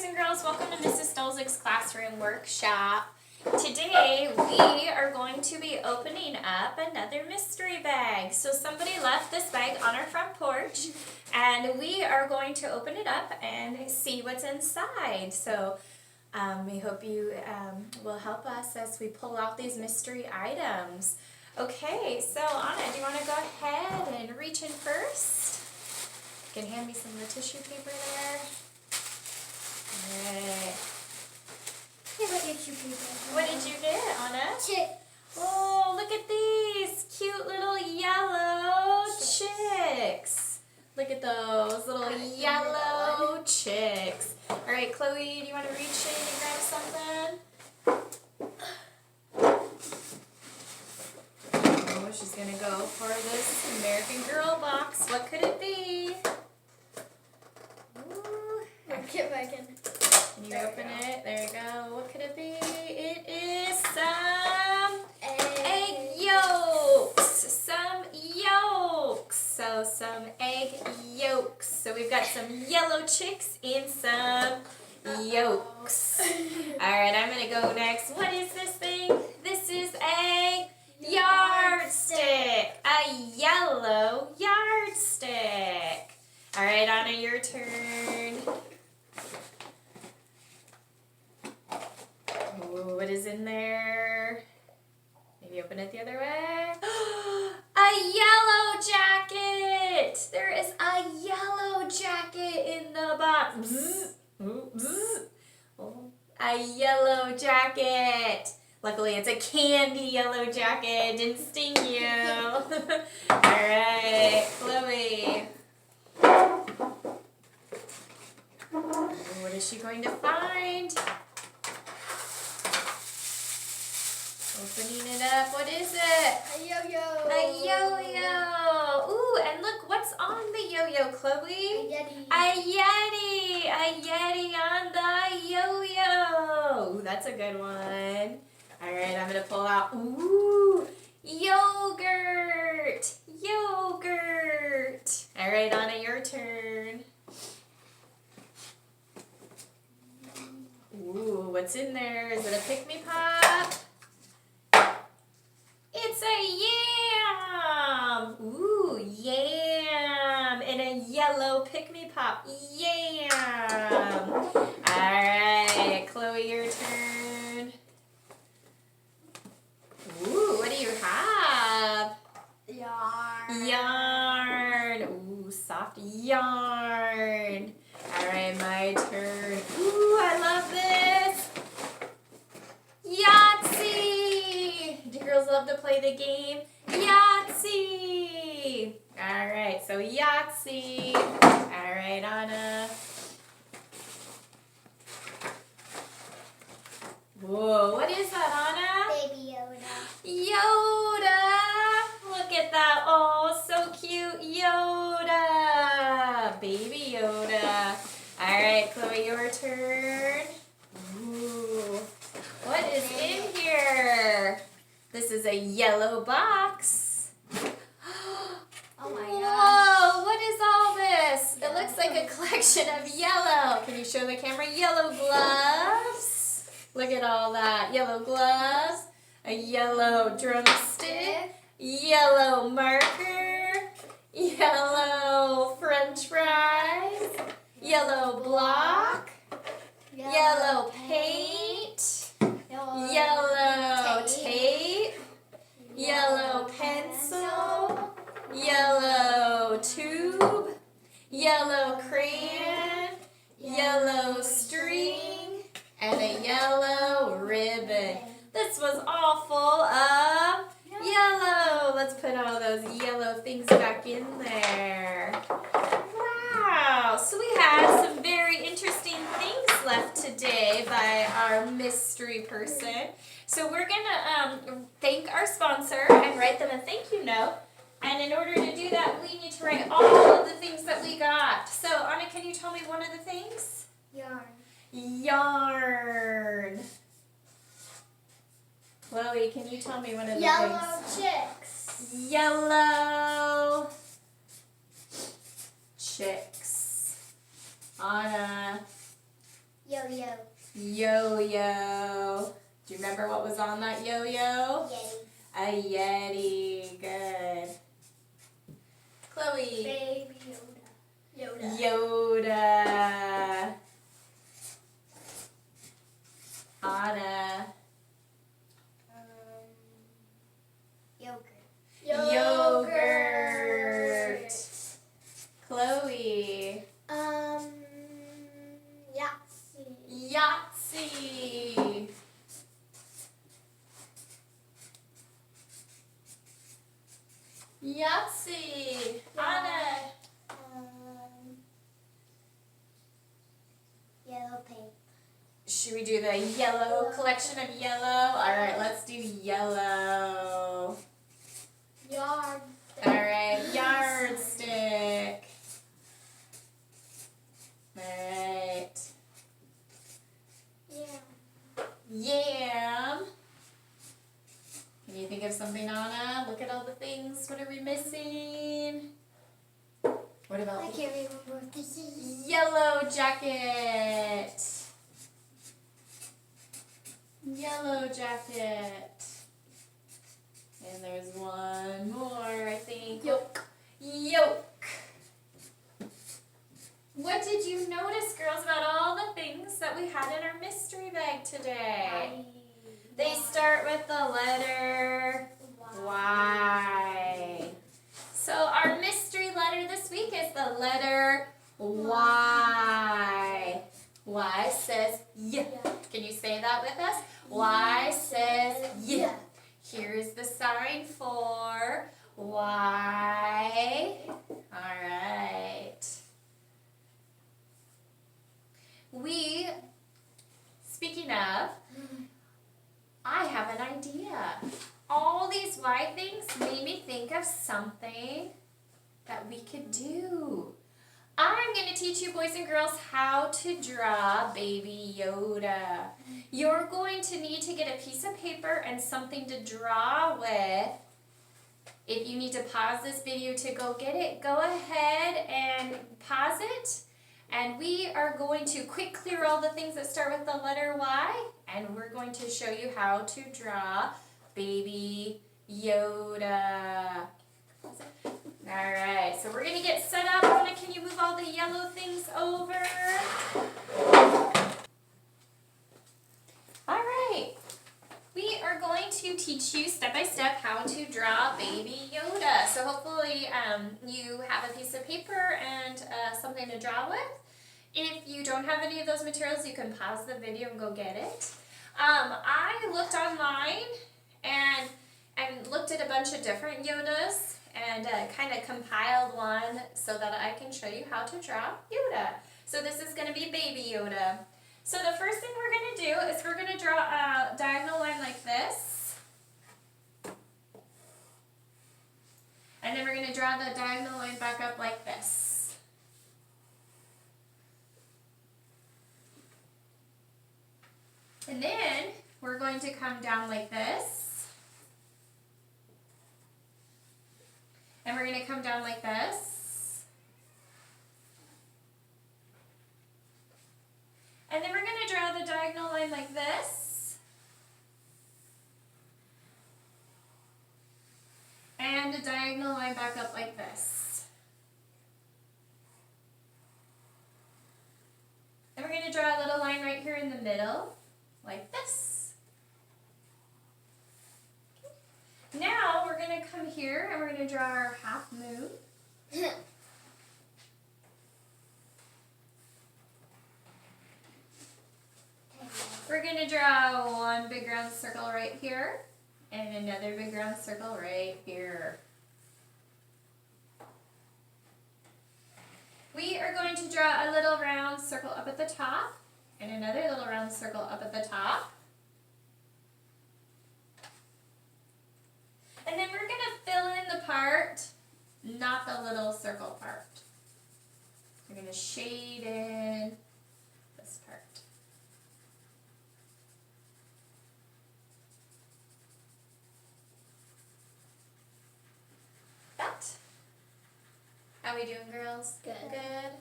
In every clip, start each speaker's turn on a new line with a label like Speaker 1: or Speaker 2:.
Speaker 1: boys and girls, welcome to Mrs. Stolzik's classroom workshop. Today we are going to be opening up another mystery bag. So somebody left this bag on our front porch and we are going to open it up and see what's inside. So we hope you will help us as we pull out these mystery items. Okay, so Anna, do you want to go ahead and reach in first? You can hand me some of the tissue paper there. Alright. What did you get, Anna?
Speaker 2: Chicks.
Speaker 1: Oh, look at these cute little yellow chicks. Look at those little yellow chicks. Alright, Chloe, do you want to reach in and grab something? Oh, she's going to go for this American Girl box. What could it be? Ooh.
Speaker 2: Get back in.
Speaker 1: Can you open it? There you go. What could it be? It is some egg yolks. Some yolks. So some egg yolks. So we've got some yellow chicks and some yolks. Alright, I'm going to go next. What is this thing? This is a yardstick. A yellow yardstick. Alright, Anna, your turn. Ooh, what is in there? Maybe open it the other way. A yellow jacket! There is a yellow jacket in the box. Bzz. Ooh, bzz. Oh, a yellow jacket. Luckily, it's a candy yellow jacket. It didn't sting you. Alright, Chloe. What is she going to find? Opening it up. What is it?
Speaker 2: A yo-yo.
Speaker 1: A yo-yo. Ooh, and look, what's on the yo-yo, Chloe?
Speaker 2: A yeti.
Speaker 1: A yeti. A yeti on the yo-yo. Ooh, that's a good one. All right, I'm going to pull out. Ooh, yogurt. Yogurt. All right, Anna, your turn. Ooh, what's in there? Is it a pick-me-pop? It's a yam! Ooh, yam! And a yellow pick-me-pop. Yam! Alright, Chloe, your turn. Ooh, what do you have?
Speaker 2: Yarn.
Speaker 1: Yarn! Ooh, soft yarn. Alright, my turn. Ooh, I love this! Yahtzee! Do girls love to play the game? Yahtzee! Alright, so Yahtzee. Alright, Anna. Whoa, what is that, Anna?
Speaker 2: Baby Yoda.
Speaker 1: Yoda! Look at that. Oh, so cute. Yoda. Baby Yoda. Alright, Chloe, your turn. Ooh. What is in here? This is a yellow box.
Speaker 2: Oh my
Speaker 1: Whoa,
Speaker 2: gosh.
Speaker 1: what is all this? It looks like a collection of yellow. Can you show the camera? Yellow gloves. Look at all that. Yellow gloves. A yellow drumstick. Yellow marker. Yellow French fries. Yellow block. Yellow paint. Yellow tape. Yellow pencil. Yellow tube. Yellow crayon. Yellow string. And a yellow ribbon. This was all full of yellow. Let's put all those yellow things back in there. Wow. So we had some very interesting things left today by our mystery person. So we're going to thank our sponsor and write them a thank you note. And in order to do that, we need to write all of the things that we got. So, Anna, can you tell me one of the things?
Speaker 2: Yarn.
Speaker 1: Yarn. Chloe, can you tell me one of the
Speaker 2: Yellow
Speaker 1: things?
Speaker 2: chicks.
Speaker 1: Yellow chicks. Anna.
Speaker 2: Yoda. Yo-yo.
Speaker 1: Yo-yo. Do you remember what was on that yo-yo?
Speaker 2: Yeti.
Speaker 1: A Yeti. Good. Chloe.
Speaker 2: Baby Yoda.
Speaker 1: Yoda. Anna.
Speaker 2: Yogurt.
Speaker 1: Yogurt. Chloe.
Speaker 2: Yahtzee.
Speaker 1: Yahtzee. Yahtzee. Anna.
Speaker 2: Yellow paint.
Speaker 1: Should we do the yellow collection of yellow? All right, let's do yellow.
Speaker 2: Yard.
Speaker 1: All right, yardstick. All right. Yam. Can you think of something, Anna? Look at all the things. What are we missing? What
Speaker 2: I
Speaker 1: about
Speaker 2: can't remember what this is.
Speaker 1: yellow jacket? Yellow jacket. And there's one more, I think.
Speaker 2: Yolk.
Speaker 1: Yolk. What did you notice, girls, about all the things that we had in our mystery bag today? They start with the letter Y. So our mystery letter this week is the letter Y. Y says Y. Can you say that with us? Y says Y. Here's the sign for Y. All right. Speaking of, I have an idea. All these Y things made me think of something that we could do. I'm going to teach you boys and girls how to draw Baby Yoda. You're going to need to get a piece of paper and something to draw with. If you need to pause this video to go get it, go ahead and pause it. And we are going to quick clear all the things that start with the letter Y, and we're going to show you how to draw Baby Yoda. Alright, so we're going to get set up. Anna, can you move all the yellow things over? Alright, we are going to teach you step by step how to draw Baby Yoda. So hopefully you have a piece of paper and something to draw with. If you don't have any of those materials, you can pause the video and go get it. I looked online and looked at a bunch of different Yodas and kind of compiled one so that I can show you how to draw Yoda. So this is going to be Baby Yoda. So the first thing we're going to do is we're going to draw a diagonal line like this. And then we're going to draw the diagonal line back up like this. And then we're going to come down like this. And we're going to come down like this. And then we're going to draw the diagonal line like this. And a diagonal line back up like this. And we're going to draw a little line right here in the middle, like this. Now we're going to come here and we're going to draw our half moon. We're going to draw one big round circle right here and another big round circle right here. We are going to draw a little round circle up at the top and another little round circle up at the top. And then we're going to fill in the part, not the little circle part. We're going to shade in this part. That. How we doing, girls?
Speaker 2: Good.
Speaker 1: Good.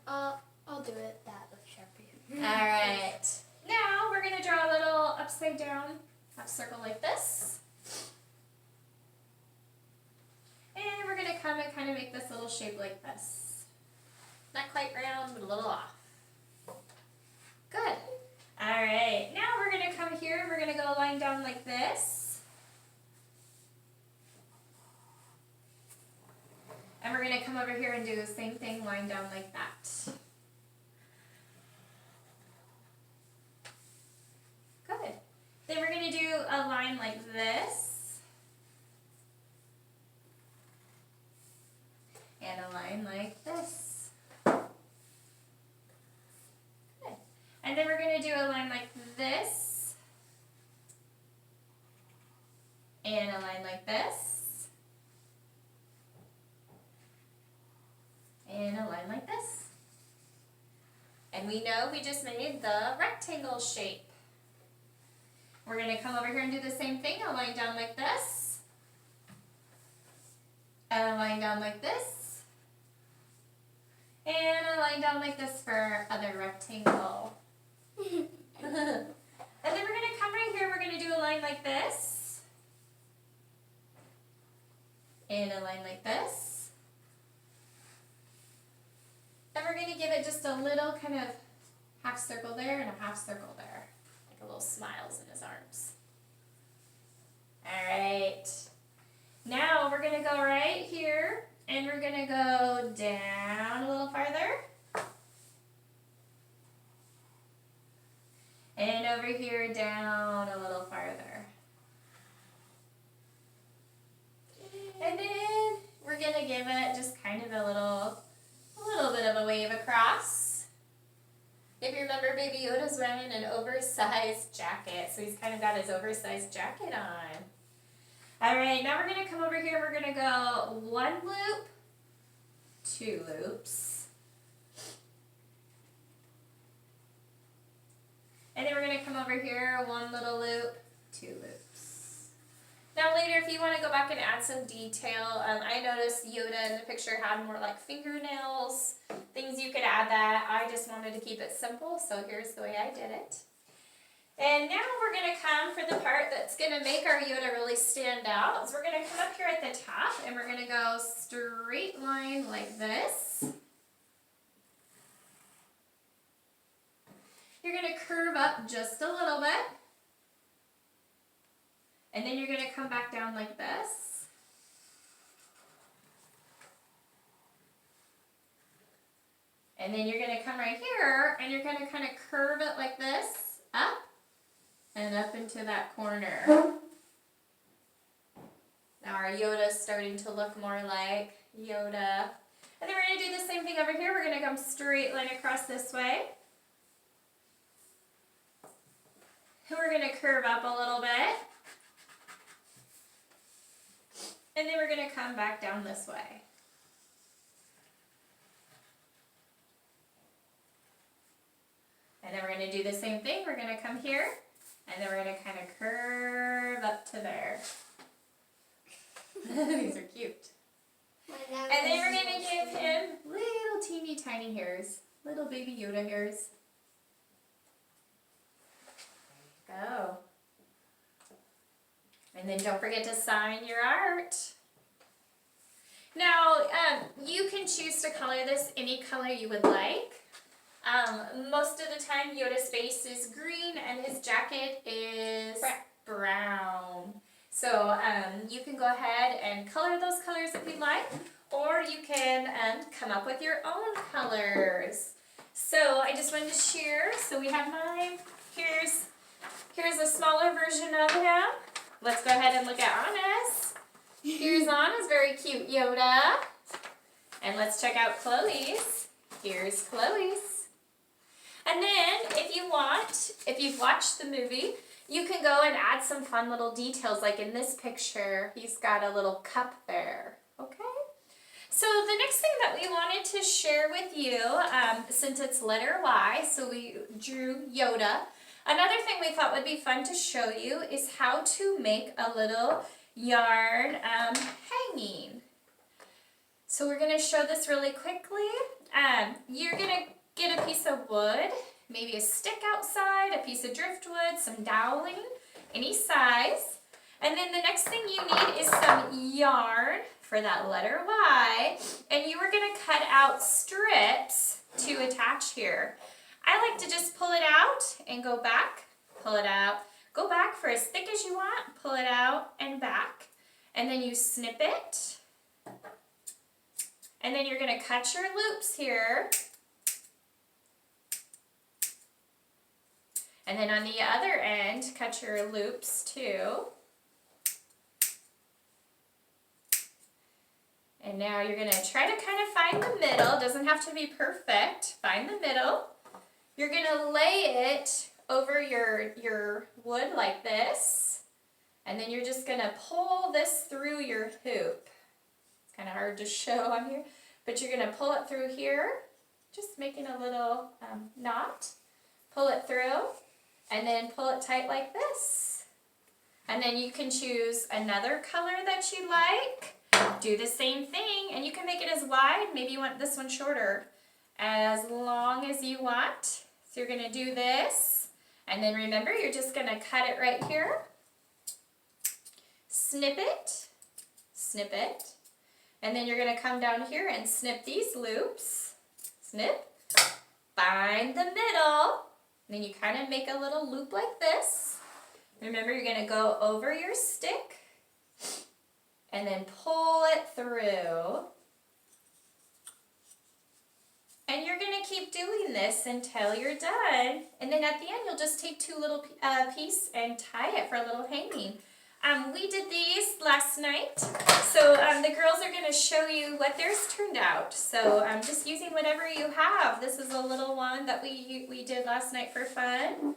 Speaker 2: I'll do it that
Speaker 1: half circle like this. And we're going to come and kind of make this little shape like this. Not quite round, but a little off. Good. All right, now we're going to come here and we're going to go a line down like this. And we're going to come over here and do the same thing, line down like that. Good. Then we're going to do a line like this. And a line like this. Good. And then we're going to do a line like this. And a line like this. And a line like this. And we know we just made the rectangle shape. We're going to come over here and do the same thing, a line down like this. And a line down like this. And a line down like this for our other rectangle. And then we're going to come right here, we're going to do a line like this. And a line like this. And we're going to give it just a little kind of half circle there and a half circle there. Like a little smiles in his arms. Alright. Now we're going to go right here and we're going to go down a little farther. And over here down a little farther. And then we're going to give it just kind of a little bit of a wave across. If you remember, Baby Yoda's wearing an oversized jacket, so he's kind of got his oversized jacket on. Alright, now we're going to come over here, we're going to go 1 loop, 2 loops. And then we're going to come over here, 1 little loop, 2 loops. Now later, if you want to go back and add some detail, I noticed Yoda in the picture had more like fingernails, things you could add that. I just wanted to keep it simple, so here's the way I did it. And now we're going to come for the part that's going to make our Yoda really stand out. So we're going to come up here at the top and we're going to go straight line like this. You're going to curve up just a little bit. And then you're going to come back down like this. And then you're going to come right here and you're going to kind of curve it like this, up and up into that corner. Now our Yoda's starting to look more like Yoda. And then we're going to do the same thing over here. We're going to come straight line across this way. And we're going to curve up a little bit. And then we're going to come back down this way. And then we're going to do the same thing. We're going to come here, and then we're going to kind of curve up to there. These are cute. And then we're going to give him little teeny tiny hairs, little baby Yoda hairs. Go. And then don't forget to sign your art. Now, you can choose to color this any color you would like. Most of the time, Yoda's face is green and his jacket is brown. So you can go ahead and color those colors if you like, or you can come up with your own colors. So I just wanted to share. So we have mine. Here's a smaller version of him. Let's go ahead and look at Anna's. Here's Anna's very cute Yoda. And let's check out Chloe's. Here's Chloe's. And then, if you've watched the movie, you can go and add some fun little details. Like in this picture, he's got a little cup there. Okay? So the next thing that we wanted to share with you, since it's letter Y, so we drew Yoda. Another thing we thought would be fun to show you is how to make a little yarn hanging. So we're going to show this really quickly. You're going to get a piece of wood, maybe a stick outside, a piece of driftwood, some doweling, any size. And then the next thing you need is some yarn for that letter Y. And you are going to cut out strips to attach here. I like to just pull it out and go back, pull it out, go back for as thick as you want, pull it out and back. And then you snip it. And then you're going to cut your loops here. And then on the other end, cut your loops too. And now you're going to try to kind of find the middle. It doesn't have to be perfect. Find the middle. You're going to lay it over your wood like this. And then you're just going to pull this through your hoop. It's kind of hard to show on here. But you're going to pull it through here. Just making a little knot. Pull it through. And then pull it tight like this. And then you can choose another color that you like. Do the same thing, and you can make it as wide. Maybe you want this one shorter. As long as you want. So you're going to do this. And then remember, you're just going to cut it right here. Snip it. Snip it. And then you're going to come down here and snip these loops. Snip. Find the middle. Then you kind of make a little loop like this. Remember, you're going to go over your stick and then pull it through. And you're going to keep doing this until you're done. And then at the end, you'll just take two little pieces and tie it for a little hanging. We did these last night. So the girls are going to show you what theirs turned out. So just using whatever you have. This is a little one that we did last night for fun.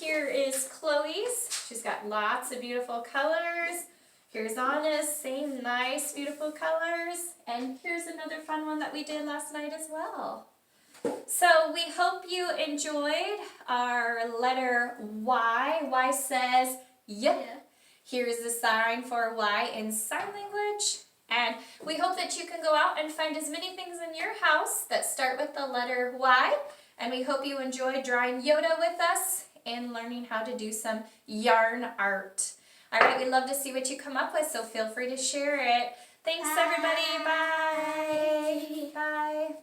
Speaker 1: Here is Chloe's. She's got lots of beautiful colors. Here's Anna's, same nice, beautiful colors. And here's another fun one that we did last night as well. So we hope you enjoyed our letter Y. Y says Y. Here's the sign for Y in sign language. And we hope that you can go out and find as many things in your house that start with the letter Y. And we hope you enjoyed drawing Yoda with us and learning how to do some yarn art. All right, we'd love to see what you come up with, so feel free to share it. Thanks, everybody. Bye. Bye.